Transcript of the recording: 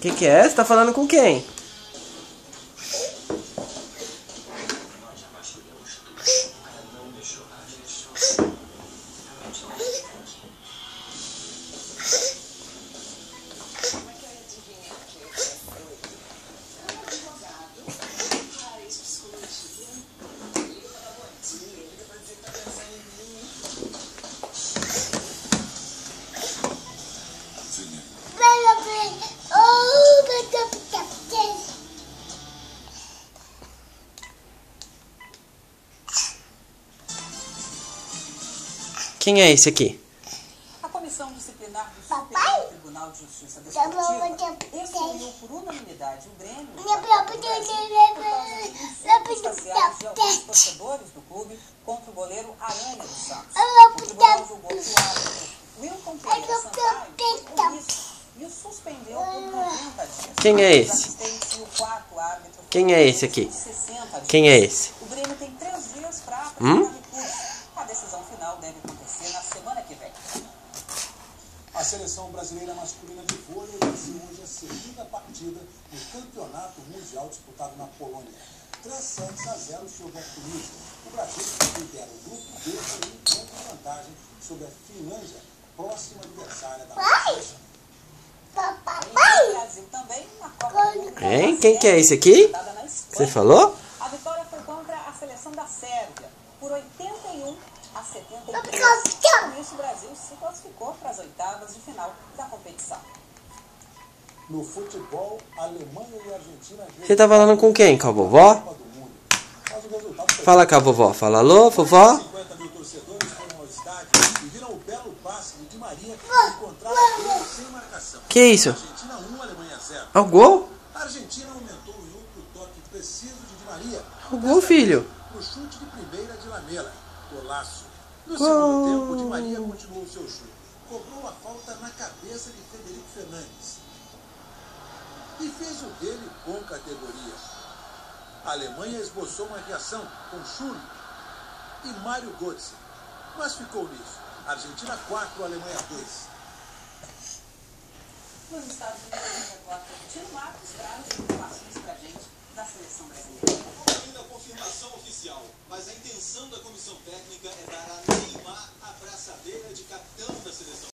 Que é? Você tá falando com quem? Quem é esse aqui? A Comissão Disciplinar do Superior Tribunal de Justiça Desportiva excluiu por unanimidade o Grêmio por causa de insultos faciais de alguns torcedores do clube contra o goleiro Aranha do Santos. O tribunal julgou que o árbitro Wilton Pereira Sampaio foi omisso e o suspendeu por 90 dias. Quem é esse? Quem é esse aqui? Quem é esse? O Grêmio tem 3 dias para apresentar recurso. A decisão final deve acontecer na semana que vem. A seleção brasileira masculina de vôlei venceu hoje a segunda partida no Campeonato Mundial disputado na Polônia. 3-0 sobre a Tunísia. O Brasil lidera o grupo B e encontra vantagem sobre a Finlândia, próxima adversária da seleção. O Brasil também na Copa do Mundo. Hein? Quem que é esse aqui? Você falou? A vitória foi contra a seleção da Sérvia por 81-73. Com isso, o Brasil se classificou para as oitavas de final da competição. No futebol, Alemanha e Argentina... Você tá falando com quem? Com a vovó? Fala com a vovó. Fala alô, vovó. 50 mil torcedores foram ao estádio e viram o belo passe de Di Maria encontrado sem marcação. Que isso? Argentina 1, Alemanha 0. É o gol? A Argentina aumentou o jogo pro toque preciso de Di Maria. É o gol, filho. No chute de primeira de Lamela. Golaço. No segundo tempo, Di Maria continuou o seu chute. Cobrou a falta na cabeça de Federico Fernandes. E fez o dele com categoria. A Alemanha esboçou uma reação com Schürrle e Mário Götze. Mas ficou nisso. Argentina 4, Alemanha 2. Nos Estados Unidos, agora, Tino Marcos traz informações pra gente da seleção brasileira. Ainda a confirmação oficial, mas a intenção da comissão técnica é dar a Neymar a braçadeira de capitão